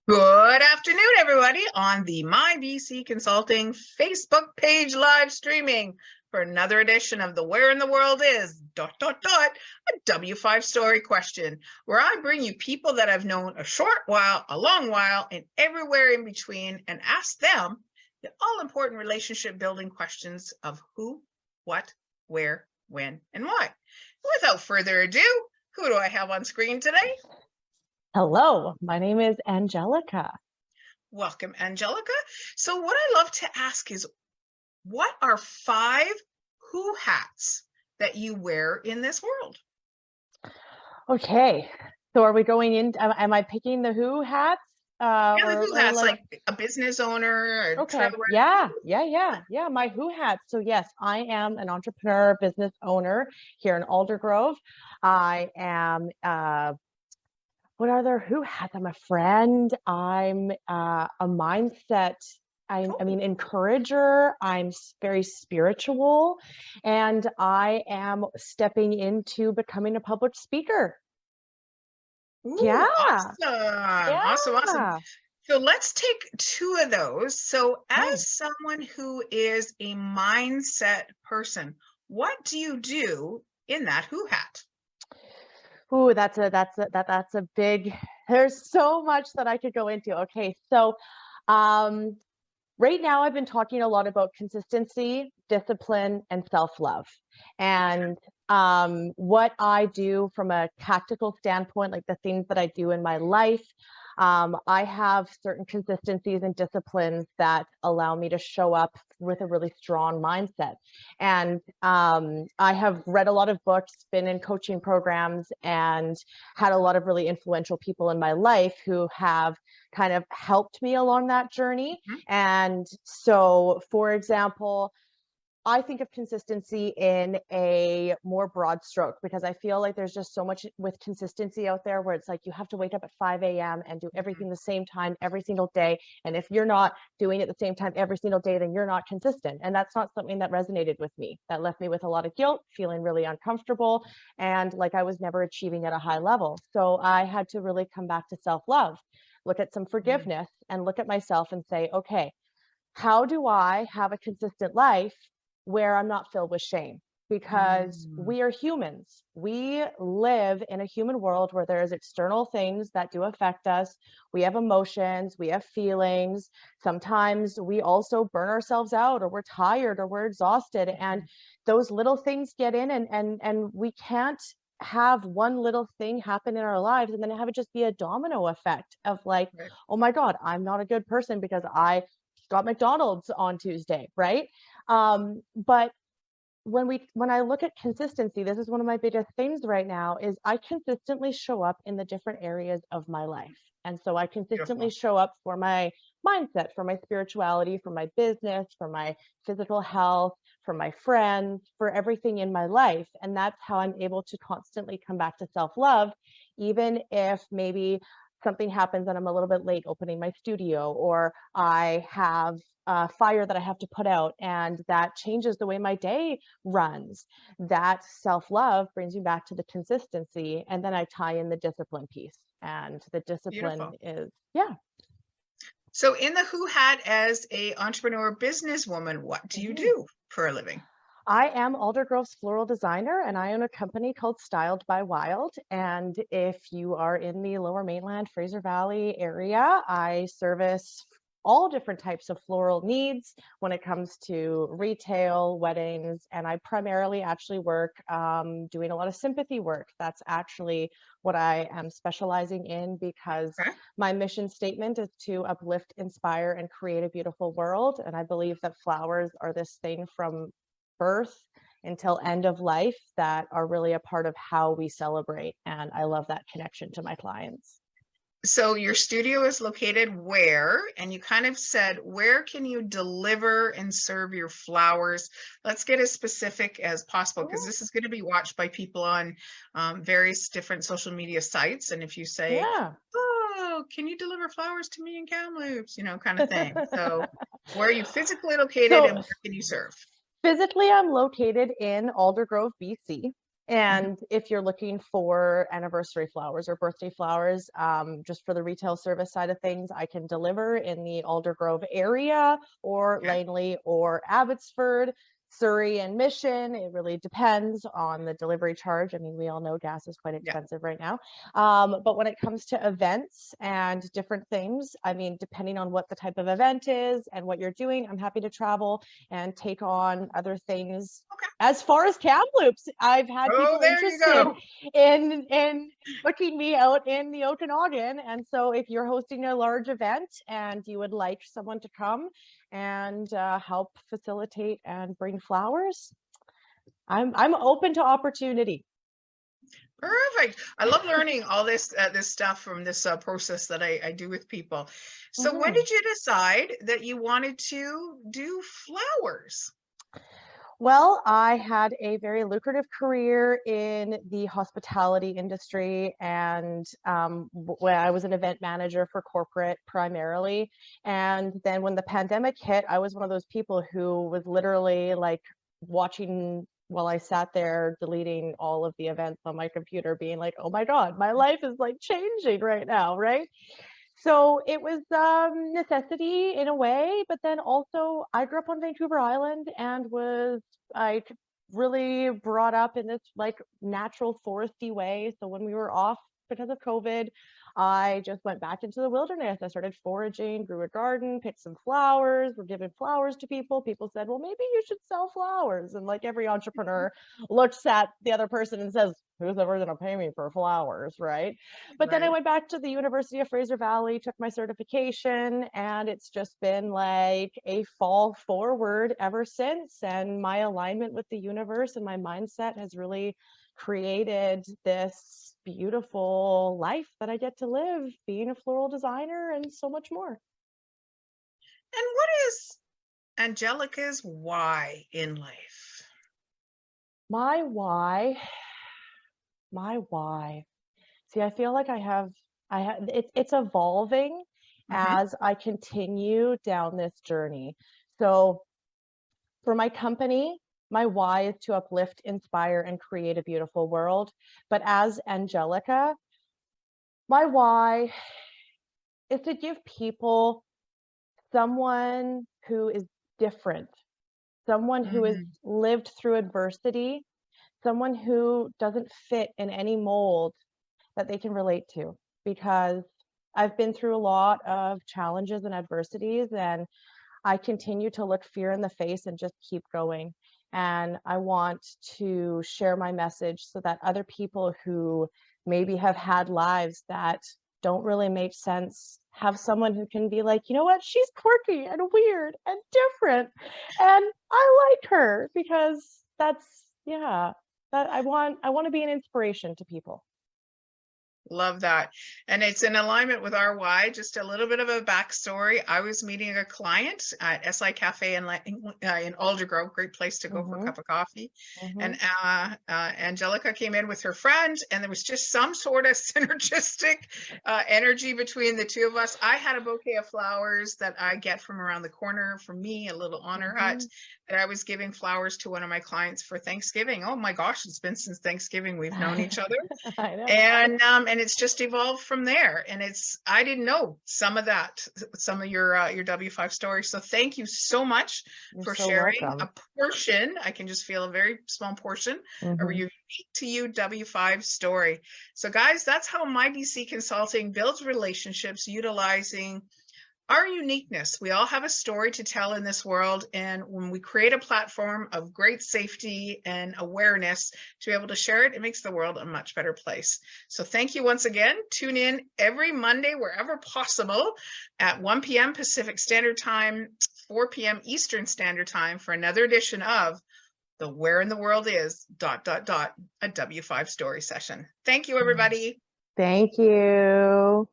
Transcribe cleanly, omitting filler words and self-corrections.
Good afternoon, everybody, on the My BC Consulting Facebook page live streaming for another edition of the Where in the World Is ... a W5 story question, where I bring you people that I've known a short while, a long while, and everywhere in between, and ask them the all-important relationship building questions of who, what, where, when, and why. Without further ado, who do I have on screen today? Hello, my name is Angelica. Welcome, Angelica. So what I love to ask is, what are 5 who hats that you wear in this world? Okay, so are we going in? Am I picking the who hats? Yeah, the Or who hats, like a business owner, a okay, travel. yeah, my who hats. So yes, I am an entrepreneur, business owner here in Aldergrove. I am what are there who hats? I'm a friend. I'm a mindset. I mean, encourager. I'm very spiritual, and I am stepping into becoming a public speaker. Ooh, Yeah, awesome. yeah. So let's take 2 of those. So Okay. as someone who is a mindset person, what do you do in that who hat? Ooh, that's a big. There's so much that I could go into. Okay, so um, right now I've been talking a lot about consistency, discipline, and self-love. And what I do from a tactical standpoint, like the things that I do in my life, I have certain consistencies and disciplines that allow me to show up with a really strong mindset. And I have read a lot of books, been in coaching programs, and had a lot of really influential people in my life who have kind of helped me along that journey. Mhm. And so, for example, I think of consistency in a more broad stroke because I feel like there's just so much with consistency out there where it's like you have to wake up at 5 a.m. and do everything the same time every single day. And if you're not doing it the same time every single day, then you're not consistent. And that's not something that resonated with me. That left me with a lot of guilt, feeling really uncomfortable, and like I was never achieving at a high level. So I had to really come back to self-love, look at some forgiveness, and look at myself and say, okay, how do I have a consistent life where I'm not filled with shame? Because Mm. we are humans. We live in a human world where there's external things that do affect us. We have emotions, we have feelings. Sometimes we also burn ourselves out, or we're tired, or we're exhausted. And those little things get in, and we can't have one little thing happen in our lives and then have it just be a domino effect of like, Right. oh my God, I'm not a good person because I got McDonald's on Tuesday, right? But when I look at consistency, this is one of my biggest things right now is I consistently show up in the different areas of my life. And so I consistently Beautiful. show up for my mindset, for my spirituality, for my business, for my physical health, for my friends, for everything in my life. And that's how I'm able to constantly come back to self-love, even if maybe something happens and I'm a little bit late opening my studio, or I have a fire that I have to put out and that changes the way my day runs. That self-love brings me back to the consistency, and then I tie in the discipline piece. And the discipline Beautiful. is, yeah. So in the who hat as a entrepreneur businesswoman, what do you Mhm. do for a living? I am Aldergrove's floral designer, and I own a company called Styled by Wild. And if you are in the Lower Mainland, Fraser Valley area, I service all different types of floral needs when it comes to retail, weddings, and I primarily actually work doing a lot of sympathy work. That's actually what I am specializing in because Okay. my mission statement is to uplift, inspire, and create a beautiful world. And I believe that flowers are this thing from birth until end of life that are really a part of how we celebrate. And I love that connection to my clients. So your studio is located where? And you kind of said, where can you deliver and serve your flowers? Let's get as specific as possible because Oh, this is going to be watched by people on various different social media sites. And if you say, yeah. oh, can you deliver flowers to me in Kamloops, kind of thing. So where are you physically located and So where can you serve? physically, I'm located in Aldergrove, BC. And if you're looking for anniversary flowers or birthday flowers, just for the retail service side of things, I can deliver in the Aldergrove area or Okay. Langley or Abbotsford, Surrey and Mission. It really depends on the delivery charge. I mean, we all know gas is quite Yeah. expensive right now. But when it comes to events and different things, I mean, depending on what the type of event is and what you're doing, I'm happy to travel and take on other things. Okay. As far as Kamloops, I've had Oh, people there you interested go. in booking me out in the Okanagan. And so if you're hosting a large event and you would like someone to come and help facilitate and bring flowers, I'm open to opportunity. Perfect. I love learning all this this stuff from this process that I do with people. So when did you decide that you wanted to do flowers? Well, I had a very lucrative career in the hospitality industry, and when I was an event manager for corporate primarily. And then when the pandemic hit, I was one of those people who was literally like watching while I sat there deleting all of the events on my computer, being like, oh my God, my life is like changing right now, right? So it was necessity in a way, but then also I grew up on Vancouver Island and was like really brought up in this like natural foresty way. So when we were off because of COVID, I just went back into the wilderness. I started foraging, grew a garden, picked some flowers, were giving flowers to people. People said, well, maybe you should sell flowers. And like every entrepreneur looks at the other person and says, who's ever going to pay me for flowers, right? But then I Right. went back to the University of Fraser Valley, took my certification, and it's just been like a fall forward ever since. And my alignment with the universe and my mindset has really created this beautiful life that I get to live, being a floral designer and so much more. And what is Angelica's why in life? My why, my why. See, I feel like it's evolving Mhm. as I continue down this journey. So for my company, my why is to uplift, inspire, and create a beautiful world. But as Angelica, my why is to give people someone who is different, someone who has Mm, lived through adversity, someone who doesn't fit in any mold that they can relate to. Because I've been through a lot of challenges and adversities, and I continue to look fear in the face and just keep going. And I want to share my message so that other people who maybe have had lives that don't really make sense have someone who can be like, you know what, she's quirky and weird and different. And I like her because yeah, that I want to be an inspiration to people. love that. And it's in alignment with our why. Just a little bit of a backstory. I was meeting a client at SI Cafe in Aldergrove, great place to go for a Mm-hmm, cup of coffee. mm-hmm, And Angelica came in with her friend, and there was just some sort of synergistic energy between the two of us. I had a bouquet of flowers that I get from around the corner from me, a little honor hut, mm-hmm. that I was giving flowers to one of my clients for Thanksgiving. Oh my gosh, it's been since Thanksgiving we've known each other. I know. And it's just evolved from there. And I didn't know some of that, some of your W5 stories. So thank you so much You're for so sharing welcome. a portion. I can just feel a very small portion of Mm-hmm. your unique to you W5 story. So guys, that's how My BC Consulting builds relationships utilizing our uniqueness. We all have a story to tell in this world. And when we create a platform of great safety and awareness to be able to share it, it makes the world a much better place. So thank you once again. Tune in every Monday, wherever possible, at 1 p.m. Pacific Standard Time, 4 p.m. Eastern Standard Time for another edition of the Where in the World Is ... a W5 story session. Thank you, everybody. Thank you.